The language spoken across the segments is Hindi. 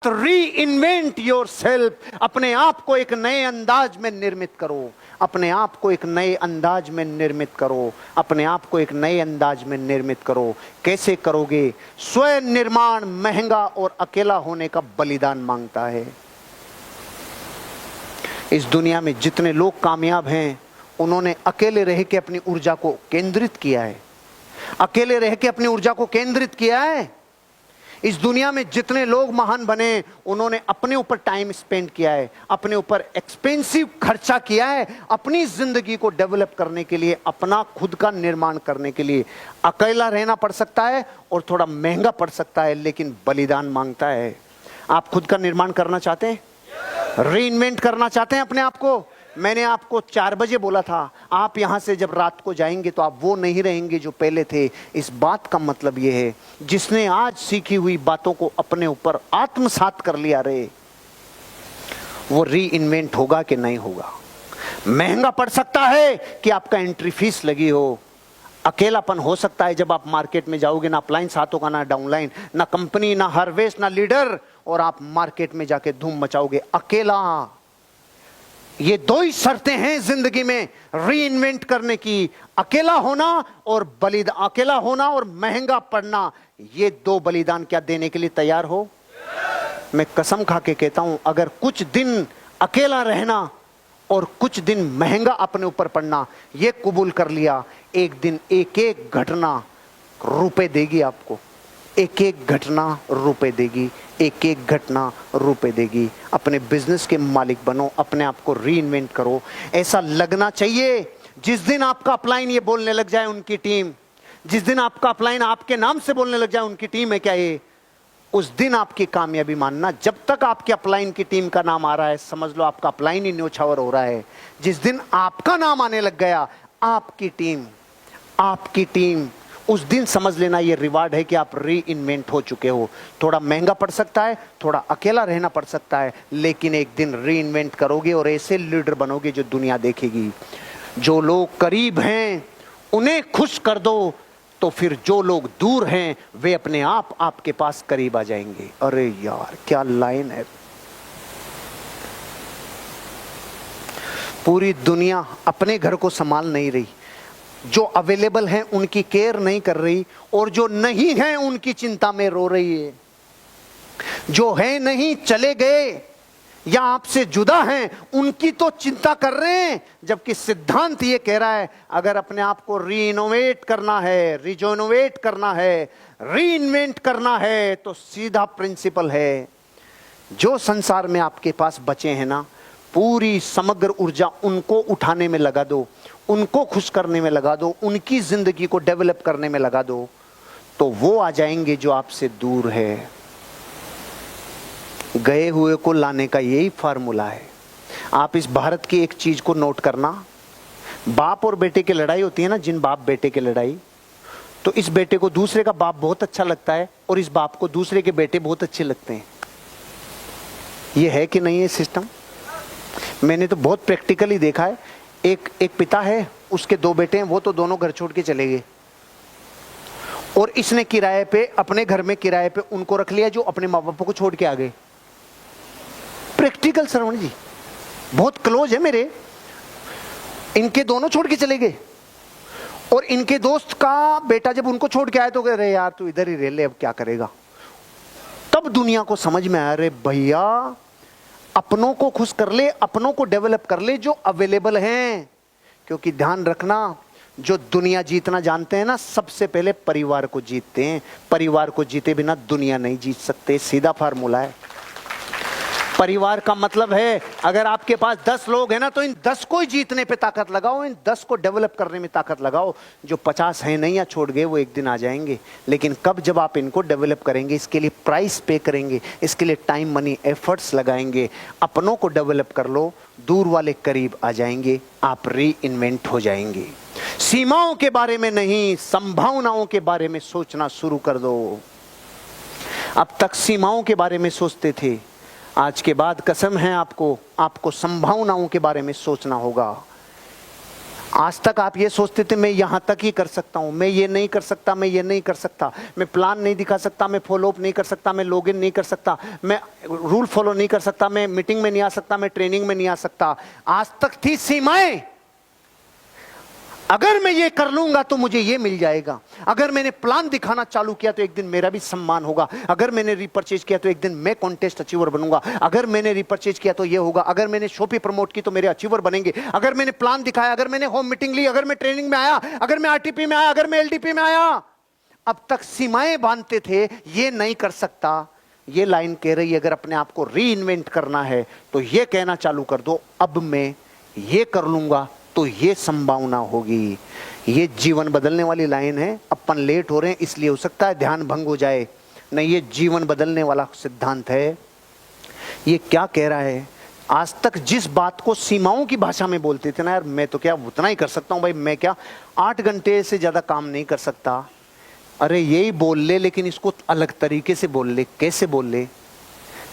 री इन्वेंट योर सेल्फ, अपने आप को एक नए अंदाज में निर्मित करो, अपने आप को एक नए अंदाज में निर्मित करो, अपने आप को एक नए अंदाज में निर्मित करो। कैसे करोगे? स्वयं निर्माण महंगा और अकेला होने का बलिदान मांगता है। इस दुनिया में जितने लोग कामयाब हैं उन्होंने अकेले रह के अपनी ऊर्जा को केंद्रित किया है, अकेले रह के अपनी ऊर्जा को केंद्रित किया है। इस दुनिया में जितने लोग महान बने उन्होंने अपने ऊपर टाइम स्पेंड किया है, अपने ऊपर एक्सपेंसिव खर्चा किया है, अपनी जिंदगी को डेवलप करने के लिए, अपना खुद का निर्माण करने के लिए। अकेला रहना पड़ सकता है और थोड़ा महंगा पड़ सकता है, लेकिन बलिदान मांगता है। आप खुद का निर्माण करना चाहते हैं? रीइन्वेंट करना चाहते हैं अपने आप को? मैंने आपको 4 बजे बोला था, आप यहां से जब रात को जाएंगे तो आप वो नहीं रहेंगे जो पहले थे। इस बात का मतलब ये है, जिसने आज सीखी हुई बातों को अपने ऊपर आत्मसात कर लिया रे, वो रीइन्वेंट होगा कि नहीं होगा? महंगा पड़ सकता है कि आपका एंट्री फीस लगी हो, अकेलापन हो सकता है जब आप मार्केट में जाओगे, ना अपलाइन साथ होगा, ना डाउनलाइन, ना कंपनी, ना हार्वेस्ट, ना लीडर, और आप मार्केट में जाके धूम मचाओगे अकेला। ये 2 ही शर्तें हैं जिंदगी में रीइन्वेंट करने की, अकेला होना और बलिदान, अकेला होना और महंगा पड़ना। ये 2 बलिदान क्या देने के लिए तैयार हो? मैं कसम खा के कहता हूं, अगर कुछ दिन अकेला रहना और कुछ दिन महंगा अपने ऊपर पड़ना ये कबूल कर लिया, एक दिन एक एक घटना रुपए देगी आपको, एक एक घटना रुपए देगी, एक एक घटना रुपए देगी। अपने बिजनेस के मालिक बनो, अपने आप को रीइन्वेंट करो। ऐसा लगना चाहिए जिस दिन आपका अपलाइन ये बोलने लग जाए उनकी टीम, जिस दिन आपका अपलाइन आपके नाम से बोलने लग जाए उनकी टीम है क्या ये, उस दिन आपकी कामयाबी मानना। जब तक आपके अपलाइन की टीम का नाम आ रहा है समझ लो आपका अपलाइन ही न्योछावर हो रहा है। जिस दिन आपका नाम आने लग गया, आपकी टीम, आपकी टीम, उस दिन समझ लेना ये रिवार्ड है कि आप रीइन्वेंट हो चुके हो। थोड़ा महंगा पड़ सकता है, थोड़ा अकेला रहना पड़ सकता है, लेकिन एक दिन रीइन्वेंट करोगे और ऐसे लीडर बनोगे जो दुनिया देखेगी। जो लोग करीब हैं उन्हें खुश कर दो, तो फिर जो लोग दूर हैं वे अपने आप आपके पास करीब आ जाएंगे। अरे यार क्या लाइन है! पूरी दुनिया अपने घर को संभाल नहीं रही, जो अवेलेबल हैं उनकी केयर नहीं कर रही, और जो नहीं है उनकी चिंता में रो रही है। जो है नहीं, चले गए या आपसे जुदा हैं, उनकी तो चिंता कर रहे हैं। जबकि सिद्धांत ये कह रहा है, अगर अपने आप को रीइनोवेट करना है, रिजोनोवेट करना है, रीइन्वेंट करना है, तो सीधा प्रिंसिपल है, जो संसार में आपके पास बचे हैं ना, पूरी समग्र ऊर्जा उनको उठाने में लगा दो, उनको खुश करने में लगा दो, उनकी जिंदगी को डेवलप करने में लगा दो, तो वो आ जाएंगे जो आपसे दूर है। गए हुए को लाने का यही फार्मूला है। आप इस भारत की एक चीज को नोट करना, बाप और बेटे की लड़ाई होती है ना, जिन बाप बेटे की लड़ाई, तो इस बेटे को दूसरे का बाप बहुत अच्छा लगता है और इस बाप को दूसरे के बेटे बहुत अच्छे लगते हैं। ये है कि नहीं है सिस्टम? मैंने तो बहुत प्रैक्टिकली देखा है। एक पिता है, उसके 2 बेटे हैं, वो तो दोनों घर छोड़ के चले गए, और इसने किराए पे, अपने घर में किराए पे उनको रख लिया जो अपने माँ बाप को छोड़ के आ गए। प्रैक्टिकल श्रवण जी, बहुत क्लोज है मेरे। इनके दोनों छोड़ के चले गए, और इनके दोस्त का बेटा जब उनको छोड़ के आया तो कह रहे यार तू इधर ही रह ले, अब क्या करेगा। तब दुनिया को समझ में आया, रे भैया अपनों को खुश कर ले, अपनों को डेवलप कर ले जो अवेलेबल हैं। क्योंकि ध्यान रखना, जो दुनिया जीतना जानते हैं ना, सबसे पहले परिवार को जीतते हैं। परिवार को जीते बिना दुनिया नहीं जीत सकते, सीधा फार्मूला है। परिवार का मतलब है, अगर आपके पास 10 लोग हैं ना, तो इन 10 को ही जीतने पे ताकत लगाओ, इन 10 को डेवलप करने में ताकत लगाओ। जो 50 हैं नहीं या छोड़ गए, वो एक दिन आ जाएंगे, लेकिन कब? जब आप इनको डेवलप करेंगे, इसके लिए प्राइस पे करेंगे, इसके लिए टाइम, मनी, एफर्ट्स लगाएंगे। अपनों को डेवलप कर लो, दूर वाले करीब आ जाएंगे, आप रीइन्वेंट हो जाएंगे। सीमाओं के बारे में नहीं, संभावनाओं के बारे में सोचना शुरू कर दो। अब तक सीमाओं के बारे में सोचते थे, आज के बाद कसम है आपको, आपको संभावनाओं के बारे में सोचना होगा। आज तक आप ये सोचते थे मैं यहां तक ही कर सकता हूं, मैं ये नहीं कर सकता, मैं ये नहीं कर सकता, मैं प्लान नहीं दिखा सकता, मैं फॉलो अप नहीं कर सकता, मैं लॉगिन नहीं कर सकता, मैं रूल फॉलो नहीं कर सकता, मैं मीटिंग में नहीं आ सकता, मैं ट्रेनिंग में नहीं आ सकता। आज तक थी सीमाएं। अगर मैं ये कर लूंगा तो मुझे ये मिल जाएगा, अगर मैंने प्लान दिखाना चालू किया तो एक दिन मेरा भी सम्मान होगा, अगर मैंने रिपर्चेज किया तो एक दिन मैं कॉन्टेस्ट अचीवर बनूंगा, अगर मैंने रिपर्चेज किया तो ये होगा, अगर मैंने शॉपी प्रमोट की तो मेरे अचीवर बनेंगे, अगर मैंने प्लान दिखाया, अगर मैंने होम मीटिंग ली, अगर मैं ट्रेनिंग में आया, अगर मैं आरटीपी में आया, अगर मैं एलडीपी में आया। अब तक सीमाएं बांधते थे, ये नहीं कर सकता। ये लाइन कह रही है अगर अपने आप को री इन्वेंट करना है तो ये कहना चालू कर दो, अब मैं ये कर लूंगा तो ये संभावना होगी। ये जीवन बदलने वाली लाइन है। अपन लेट हो रहे हैं इसलिए हो सकता है ध्यान भंग हो जाए, नहीं ये जीवन बदलने वाला सिद्धांत है। ये क्या कह रहा है, आज तक जिस बात को सीमाओं की भाषा में बोलते थे ना, यार मैं तो क्या उतना ही कर सकता हूं भाई, मैं क्या 8 घंटे से ज्यादा काम नहीं कर सकता, अरे यही बोल ले लेकिन इसको अलग तरीके से बोल ले। कैसे बोल ले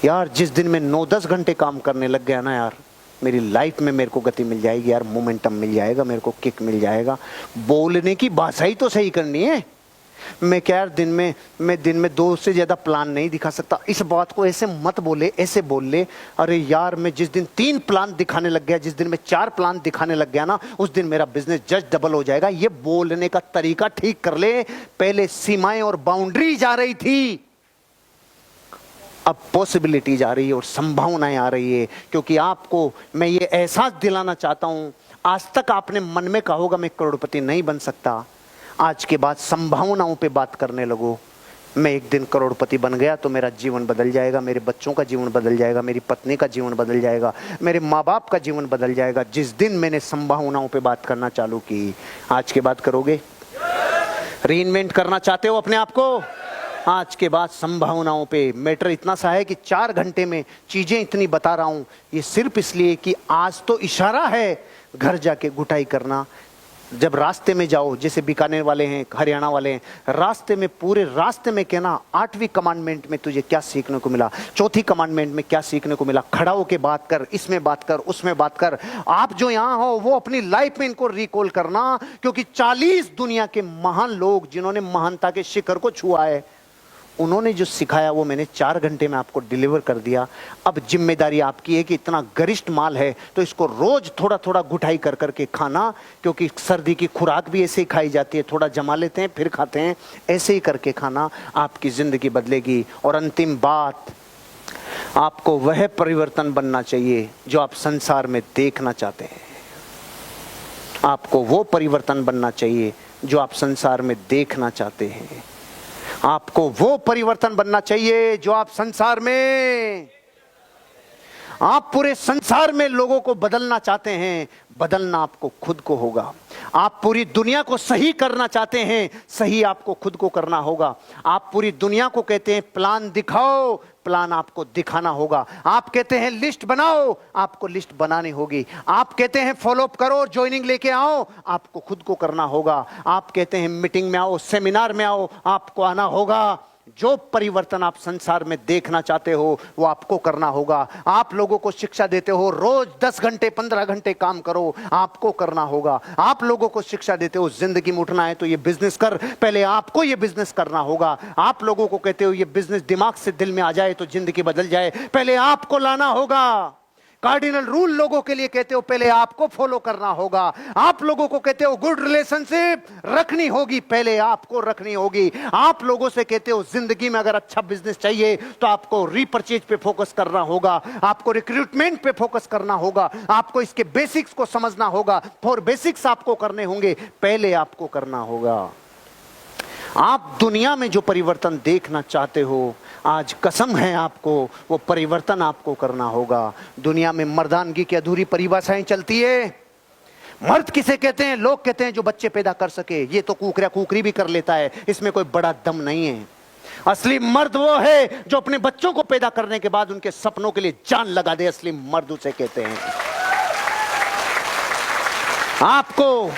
यार, जिस दिन मैं 9-10 घंटे काम करने लग गया ना यार, मेरी लाइफ में मेरे को गति मिल जाएगी यार, मोमेंटम मिल जाएगा, मेरे को किक मिल जाएगा। बोलने की भाषा ही तो सही करनी है। मैं क्या यार दिन में 2 से ज्यादा प्लान नहीं दिखा सकता, इस बात को ऐसे मत बोले, ऐसे बोल ले। अरे यार मैं जिस दिन 3 प्लान दिखाने लग गया, जिस दिन मैं 4 प्लान दिखाने लग गया ना, उस दिन मेरा बिजनेस जस्ट डबल हो जाएगा। ये बोलने का तरीका ठीक कर ले। पहले सीमाएं और बाउंड्री जा रही थी, अब पॉसिबिलिटीज आ रही है और संभावनाएं आ रही है। क्योंकि आपको मैं ये एहसास दिलाना चाहता हूं, आज तक आपने मन में कहा होगा मैं करोड़पति नहीं बन सकता, आज के बाद संभावनाओं पे बात करने लगो। मैं एक दिन करोड़पति बन गया तो मेरा जीवन बदल जाएगा, मेरे बच्चों का जीवन बदल जाएगा, मेरी पत्नी का जीवन बदल जाएगा, मेरे माँ बाप का जीवन बदल जाएगा। जिस दिन मैंने संभावनाओं पे बात करना चालू की, आज के बाद करोगे? रीइन्वेंट करना चाहते हो अपने आप को? आज के बाद संभावनाओं पे। मैटर इतना सा है कि 4 घंटे में चीजें इतनी बता रहा हूं, ये सिर्फ इसलिए कि आज तो इशारा है घर जाके गुटाई करना। जब रास्ते में जाओ, जैसे बीकानेर वाले हैं, हरियाणा वाले हैं, रास्ते में पूरे रास्ते में कहना 8वीं कमांडमेंट में तुझे क्या सीखने को मिला, 4थी कमांडमेंट में क्या सीखने को मिला, खड़ा होके बात कर, इसमें बात कर, उसमें बात कर। आप जो यहाँ हो वो अपनी लाइफ में इनको रिकॉल करना, क्योंकि 40 दुनिया के महान लोग जिन्होंने महानता के शिखर को छुआ है, उन्होंने जो सिखाया वो मैंने 4 घंटे में आपको डिलीवर कर दिया। अब जिम्मेदारी आपकी है कि इतना गरिष्ठ माल है तो इसको रोज थोड़ा थोड़ा घुटाई कर करके खाना, क्योंकि सर्दी की खुराक भी ऐसे ही खाई जाती है, थोड़ा जमा लेते हैं फिर खाते हैं, ऐसे ही करके खाना, आपकी जिंदगी बदलेगी। और अंतिम बात, आपको वह परिवर्तन बनना चाहिए जो आप संसार में देखना चाहते हैं। आपको वो परिवर्तन बनना चाहिए जो आप संसार में देखना चाहते हैं। आपको वो परिवर्तन बनना चाहिए जो आप संसार में, आप पूरे संसार में लोगों को बदलना चाहते हैं। बदलना आपको खुद को होगा। आप पूरी दुनिया को सही करना चाहते हैं, सही आपको खुद को करना होगा। आप पूरी दुनिया को कहते हैं प्लान दिखाओ, प्लान आपको दिखाना होगा। आप कहते हैं लिस्ट बनाओ, आपको लिस्ट बनानी होगी। आप कहते हैं फॉलो अप करो, ज्वाइनिंग लेके आओ, आपको खुद को करना होगा। आप कहते हैं मीटिंग में आओ, सेमिनार में आओ, आपको आना होगा। जो परिवर्तन आप संसार में देखना चाहते हो वो आपको करना होगा। आप लोगों को शिक्षा देते हो रोज 10 घंटे 15 घंटे काम करो, आपको करना होगा। आप लोगों को शिक्षा देते हो जिंदगी में उठना है तो ये बिजनेस कर, पहले आपको ये बिजनेस करना होगा। आप लोगों को कहते हो ये बिजनेस दिमाग से दिल में आ जाए तो जिंदगी बदल जाए, पहले आपको लाना होगा। कार्डिनल रूल लोगों के लिए कहते हो पहले आपको फॉलो करना होगा। आप लोगों को कहते हो गुड रिलेशनशिप रखनी होगी, पहले आपको रखनी होगी। आप लोगों से कहते हो जिंदगी में अगर अच्छा बिजनेस चाहिए तो आपको रीपरचेज पे फोकस करना होगा, आपको रिक्रूटमेंट पे फोकस करना होगा, आपको इसके बेसिक्स को समझना होगा। 4 बेसिक्स आपको करने होंगे, पहले आपको करना होगा। आप दुनिया में जो परिवर्तन देखना चाहते हो, आज कसम है आपको वो परिवर्तन आपको करना होगा। दुनिया में मर्दानगी की अधूरी परिभाषाएं चलती है। मर्द किसे कहते हैं? लोग कहते हैं जो बच्चे पैदा कर सके, ये तो कुकरिया कुकरी भी कर लेता है, इसमें कोई बड़ा दम नहीं है। असली मर्द वो है जो अपने बच्चों को पैदा करने के बाद उनके सपनों के लिए जान लगा दे, असली मर्द उसे कहते हैं। आपको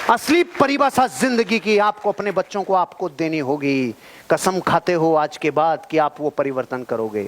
असली परिभाषा जिंदगी की आपको अपने बच्चों को आपको देनी होगी। कसम खाते हो आज के बाद कि आप वो परिवर्तन करोगे।